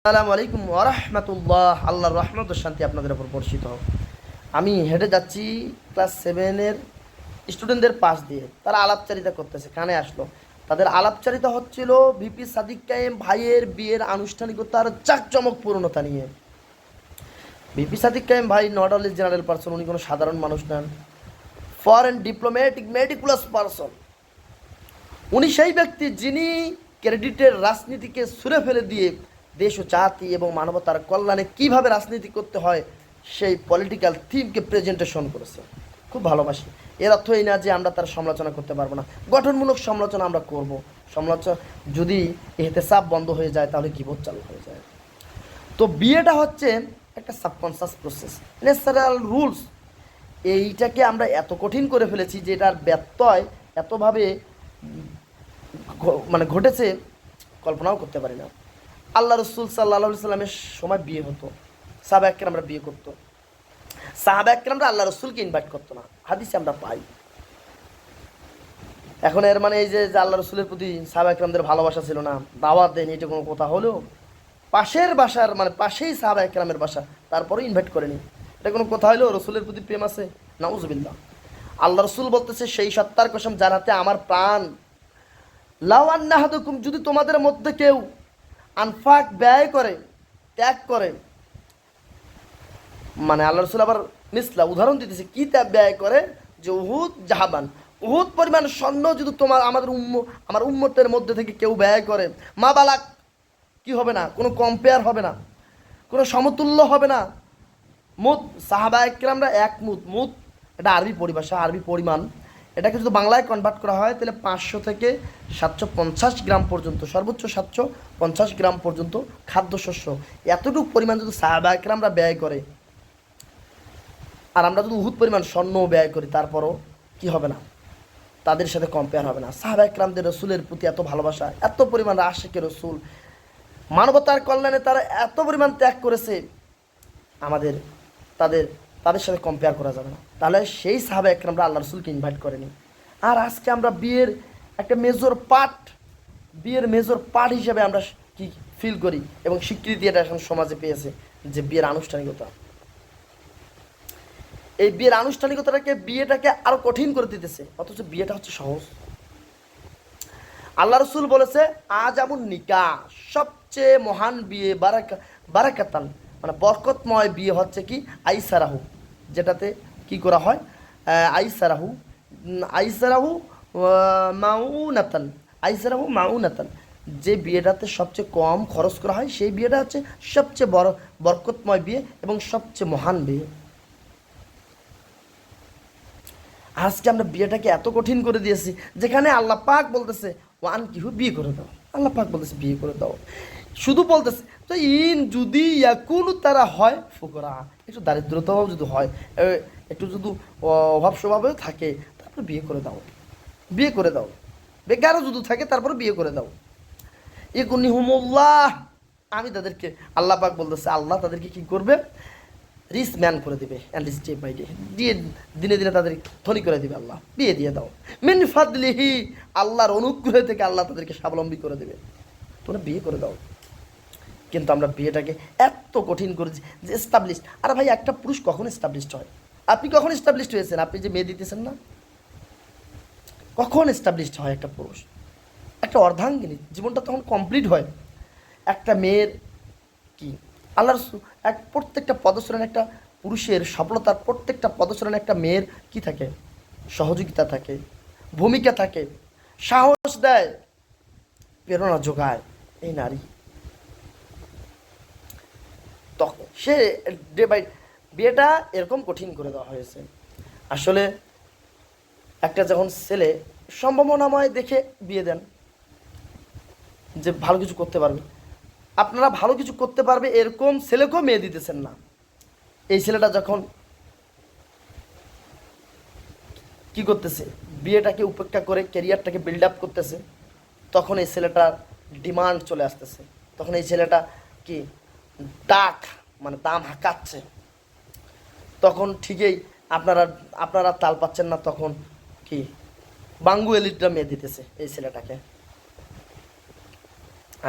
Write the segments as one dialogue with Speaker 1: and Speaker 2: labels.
Speaker 1: আসসালামু আলাইকুম ওয়া রাহমাতুল্লাহ। আল্লাহর রহমত ও শান্তি আপনাদের উপর বর্ষিত হোক। আমি হেঁটে যাচ্ছি ক্লাস 7-এর স্টুডেন্টদের পাশ দিয়ে। তারা আলাপচারিতা করতেছে, কানে আসলো। তাদের আলাপচারিতা হচ্ছিল ভিপি সাদিক কায়েম ভাইয়ের বিয়ের আনুষ্ঠানিকতার জাঁকজমকপূর্ণতা নিয়ে। ভিপি সাদিক কায়েম ভাই নট অনলি জেনারেল পার্সন, উনি কোনো সাধারণ মানুষ নন। Foreign diplomatic meticulous person. উনি সেই ব্যক্তি যিনি ক্রেডিটের রাজনীতিকে ছুঁড়ে ফেলে দিয়ে দেশ ও জাতি এবং মানবতার কল্যাণে কিভাবে রাজনীতি করতে হয় সেই পলিটিক্যাল থিমকে প্রেজেন্টেশন করেছে। খুব ভালোবাসি। এর অর্থ এই না যে আমরা তার সমালোচনা করতে পারবো না, গঠনমূলক সমালোচনা আমরা করব। সমালোচনা যদি এতে চাপ বন্ধ হয়ে যায় তাহলে কিবোর্ড চালু হয়ে যায়। তো বিয়েটা হচ্ছে একটা সাবকনসিয়াস প্রসেস, ন্যাচারাল রুলস। এইটাকে আমরা এত কঠিন করে ফেলেছি যে এটার ব্যত্যয় এতভাবে মানে ঘটেছে, কল্পনাও করতে পারি না। আল্লাহ রসুল সাল্লাহ সাল্লামের সময় বিয়ে হতো, সাহাবা একরামরা বিয়ে করতো। সাহাবা একরামরা আল্লাহ রসুলকে ইনভাইট করতো না, হাদিসে আমরা পাই। এখন এর মানে এই যে আল্লাহ রসুলের প্রতি সাহাবা একরামদের ভালোবাসা ছিল না, দাওয়াত দেয়নি, এটা কোনো কথা হলো? পাশের বাসার মানে পাশেই সাহাবা একরামের বাসা, তারপরে ইনভাইট করেনি, এটা কোনো কথা হলো? রসুলের প্রতি প্রেম আছে? নাউজুবিল্লাহ। আল্লাহ রসুল বলতেছে সেই সত্তার কসম যার হাতে আমার প্রাণ, লাউ আন্না আহাদুকুম, যদি তোমাদের মধ্যে কেউ আনফাক ব্যয় করে, ত্যাগ করে, মানে আল্লাহ রসুল আবার মিসলা উদাহরণ দিতেছে, কি ত্যাগ ব্যয় করে, যে উহুদ জাহাবান, উহুদ পরিমাণ স্বর্ণ যদি আমার উম্মতের মধ্যে থেকে কেউ ব্যয় করে, মা বালাক, কি হবে না, কোনো কম্পেয়ার হবে না, কোনো সমতুল্য হবে না। মুদ, সাহাবা একরামরা এক মুদ, মুদ এটা আরবি পরিভাষা, আরবি পরিমাণ। এটাকে যদি বাংলায় কনভার্ট করা হয় তাহলে 500 থেকে 750 গ্রাম পর্যন্ত, সর্বোচ্চ 750 গ্রাম পর্যন্ত খাদ্যশস্য, এতটুকু পরিমাণ যদি সাহাবা একরামরা ব্যয় করে, আর আমরা যদি উহুদ পরিমাণ স্বর্ণ ব্যয় করি, তারপরও কি হবে না, তাদের সাথে কম্পেয়ার হবে না। সাহাবা একরামদের রসুলের প্রতি এত ভালোবাসা, এত পরিমাণ আশিকে রসুল, মানবতার কল্যাণে তারা এত পরিমাণ ত্যাগ করেছে, আমাদের তাদের তাদের সাথে কম্পেয়ার করা যাবে না। তাহলে সেই সাহাবা একরামরা আল্লাহ রসুলকে ইনভাইট করেনি। আর আজকে আমরা বিয়ের একটা বিয়ের মেজর পার্ট হিসেবে আমরা কি ফিল করি এবং স্বীকৃতি এটা এখন সমাজে পেয়েছে যে বিয়ের আনুষ্ঠানিকতা। এই বিয়ের বিয়েটাকে আরো কঠিন করে দিতেছে, অথচ বিয়েটা হচ্ছে সহজ। আল্লাহ রসুল বলেছে আজ এমন নিকা, সবচেয়ে মহান বিয়ে, বারাকাতান মানে বরকতময় বিয়ে হচ্ছে কি আইসারাহু, যেটাতে কি করা হয়, আইসারাহু আইসারাহু মাউনাতান, আইসারাহু মাউনাতান, যে বিয়েটাতে সবচেয়ে কম খরচ করা হয় সেই বিয়েটা হচ্ছে সবচেয়ে বড় বরকতময় বিয়ে এবং সবচেয়ে মহান বিয়ে। আজকে আমরা বিয়েটাকে এত কঠিন করে দিয়েছি, যেখানে আল্লাহ পাক বলতেছে ওয়ান কিহু, বিয়ে করে দাও। আল্লাহ পাক বলতেছে বিয়ে করে দাও, শুধু বলতেছে তো যদি তারা হয় ফুকরা, একটু দারিদ্রতাও যদি হয়, একটু যদি অভাব স্বভাবেও থাকে, তারপরে বিয়ে করে দাও, বিয়ে করে দাও। বেকারও যদি থাকে তারপরে বিয়ে করে দাও। ইকুনিহুমুল্লাহ, আমি তাদেরকে, আল্লাহ পাক বলতেছে আল্লাহ তাদেরকে কি করবে, রিচ ম্যান করে দিবে, অ্যান্ড স্টেপ বাই ডে, দিয়ে দিনে দিনে তাদের ধনী করে দিবে। আল্লাহ বিয়ে দিয়ে দাও, মিন ফাদলিহি, আল্লাহর অনুগ্রহ থেকে আল্লাহ তাদেরকে স্বাবলম্বী করে দেবে, তোমরা বিয়ে করে দাও। কিন্তু আমরা বিয়েটাকে এত কঠিন করেছি যে এস্টাবলিশড। আর ভাই, একটা পুরুষ কখন এস্টাবলিশড হয়? আপনি কখন এস্টাবলিশড হয়েছেন? আপনি যে মেয়ে দিতেছেন না, কখন এস্টাবলিশড হয় একটা পুরুষ? একটা অর্ধাঙ্গিনী জীবনটা তখন কমপ্লিট হয়। একটা মেয়ের কি আল্লাহর এক প্রত্যেকটা পদচরণে, একটা পুরুষের সফলতার প্রত্যেকটা পদচরণে একটা মেয়ের কি থাকে, সহযোগিতা থাকে, ভূমিকা থাকে, সাহস দেয়, প্রেরণা যোগায় এই নারী। তখন সে ডে বাই বিয়েটা এরকম কঠিন করে দেওয়া হয়েছে। আসলে একটা যখন ছেলে সম্ভাবনাময় দেখে বিয়ে দেন, যে ভালো কিছু করতে পারবে, আপনারা ভালো কিছু করতে পারবে এরকম ছেলেকেও মেয়ে দিতেছেন না। এই ছেলেটা যখন কি করতেছে, বিয়েটাকে উপেক্ষা করে ক্যারিয়ারটাকে বিল্ড আপ করতেছে, তখন এই ছেলেটার ডিমান্ড চলে আসতেছে, তখন এই ছেলেটা কি ডাক মানে দাম হাঁকাচ্ছে, তখন ঠিকই আপনারা আপনারা তাল পাচ্ছেন না, তখন কি বাঙ্গু এলিটরা মেয়ে দিতেছে এই ছেলেটাকে।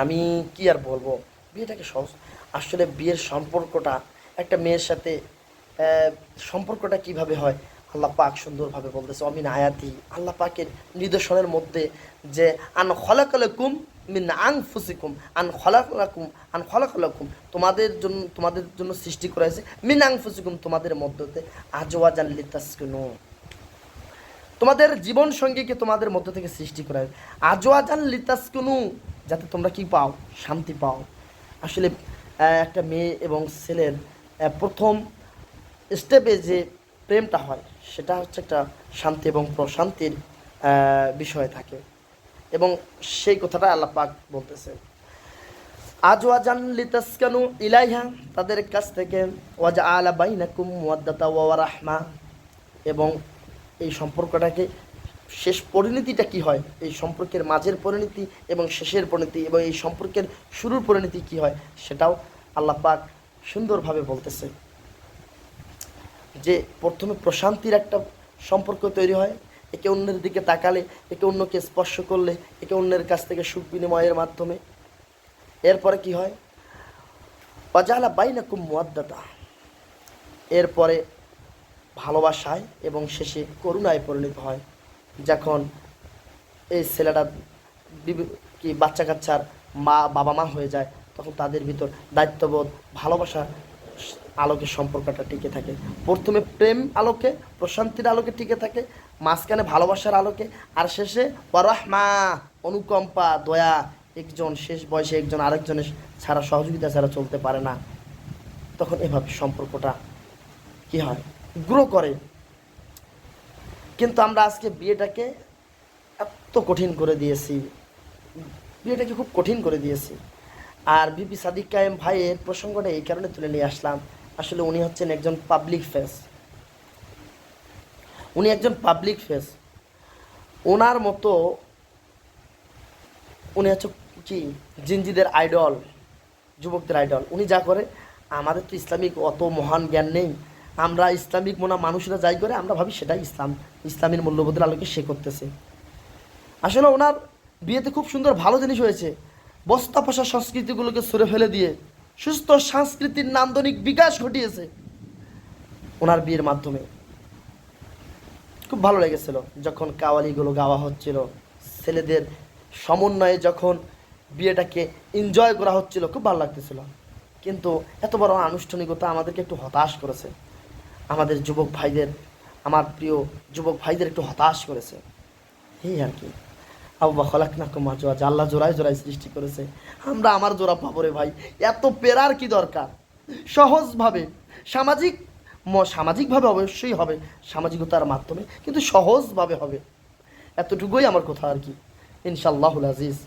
Speaker 1: আমি কি আর বলবো, বিয়েটাকে সহজ। আসলে বিয়ের সম্পর্কটা একটা মেয়ের সাথে সম্পর্কটা কিভাবে হয় আল্লাহ পাক সুন্দরভাবে বলতেছে, অমিন আয়াতি, আল্লাহ পাকের নিদর্শনের মধ্যে যে আন খলাকালাকুম মিন আনফুসিকুম, আন খলাকালাকুম, তোমাদের জন্য সৃষ্টি করা হয়েছে মিন আনফুসিকুম, তোমাদের মধ্যতে আজওয়াজান লিতাসকুনু, তোমাদের জীবন সঙ্গীকে তোমাদের মধ্য থেকে সৃষ্টি করা হয় আজওয়াজান লিতাসকুনু, যাতে তোমরা কি পাও, শান্তি পাও। আসলে একটা মেয়ে এবং ছেলের প্রথম স্টেপে যে প্রেমটা হয় সেটা হচ্ছে একটা শান্তি এবং প্রশান্তির বিষয় থাকে, এবং সেই কথাটা আল্লাহ পাক বলতেছে আজওয়াজান লিতাসকানু ইলাইহা, তাদের কাছ থেকে ওয়াজআলা বাইনাকুম মুওয়াদ্দাতা ওয়া রাহমা, এবং এই সম্পর্কটাকে শেষ পরিণতিটা কি হয়, এই সম্পর্কের মাঝের পরিণতি এবং শেষের পরিণতি এবং এই সম্পর্কের শুরুর পরিণতি কি হয় সেটাও আল্লাহ পাক সুন্দরভাবে বলতেছে যে প্রথমে প্রশান্তির একটা সম্পর্ক তৈরি হয়, একে অন্যের দিকে তাকালে, একে অন্যকে স্পর্শ করলে, একে অন্যের কাছ থেকে সুখ বিনিময়ের মাধ্যমে। এরপরে কি হয়, ওয়াজআলা বাইনাকুম মুওয়াদ্দাতা, এরপরে ভালোবাসায় এবং শেষে করুণায় পরিণত হয়। যখন এই ছেলেটা কি বাচ্চা কাচ্চার বাবা মা হয়ে যায়, তখন তাদের ভিতর দায়িত্ববোধ, ভালোবাসা আলোকে সম্পর্কটা টিকে থাকে। প্রথমে প্রেম আলোকে, প্রশান্তির আলোকে টিকে থাকে, মাঝখানে ভালোবাসার আলোকে, আর শেষে ওয়ারাহমা, অনুকম্পা, দয়া, একজন শেষ বয়সে একজন আরেকজনের ছাড়া, সহযোগিতা ছাড়া চলতে পারে না। তখন এভাবে সম্পর্কটা কি হয়, গ্রো করে। কিন্তু আমরা আজকে বিয়েটাকে এত কঠিন করে দিয়েছি, বিয়েটাকে খুব কঠিন করে দিয়েছি। আর বিপি সাদিক কায়েম ভাইয়ের প্রসঙ্গটা এই কারণে তুলে নিয়ে আসলাম, আসলে উনি হচ্ছেন একজন পাবলিক ফেস, উনি একজন পাবলিক ফেস। ওনার মতো উনি হচ্ছে কি জিনজিদের আইডল, যুবকদের আইডল। উনি যা করে, আমাদের তো ইসলামিক অত মহান জ্ঞান নেই, আমরা ইসলামিক মানুষরা যাই করে আমরা ভাবি সেটাই ইসলাম, ইসলামের মূল্যবোধের আলোকে সে করতেছে। আসলে ওনার বিয়েতে খুব সুন্দর ভালো জিনিস হয়েছে, বস্তা পশা সংস্কৃতিগুলোকে সরে ফেলে দিয়ে সুস্থ সংস্কৃতির নান্দনিক বিকাশ ঘটিয়েছে ওনার বিয়ের মাধ্যমে। খুব ভালো লেগেছিল যখন কাওয়ালিগুলো গাওয়া হচ্ছিল, ছেলেদের সমন্বয়ে যখন বিয়েটাকে এনজয় করা হচ্ছিল, খুব ভালো লাগতেছিল। কিন্তু এত বড় আনুষ্ঠানিকতা আমাদেরকে একটু হতাশ করেছে, আমাদের যুবক ভাইদের, আমার প্রিয় যুবক ভাইদের একটু হতাশ করেছে। এই আর কি, আল্লাহ খলাকনাকুম আজওয়াজা, আল্লাহ জোড়ায় জোড়ায় সৃষ্টি করেছে, আমরা আমার জোড়া পাবো রে ভাই। এত পেরার কি দরকার, সহজভাবে সামাজিকভাবে অবশ্যই হবে, সামাজিকতার মাধ্যমে, কিন্তু সহজভাবে হবে, এতটুকুই আমার কথা আর কি। ইনশাআল্লাহুল আজিজ।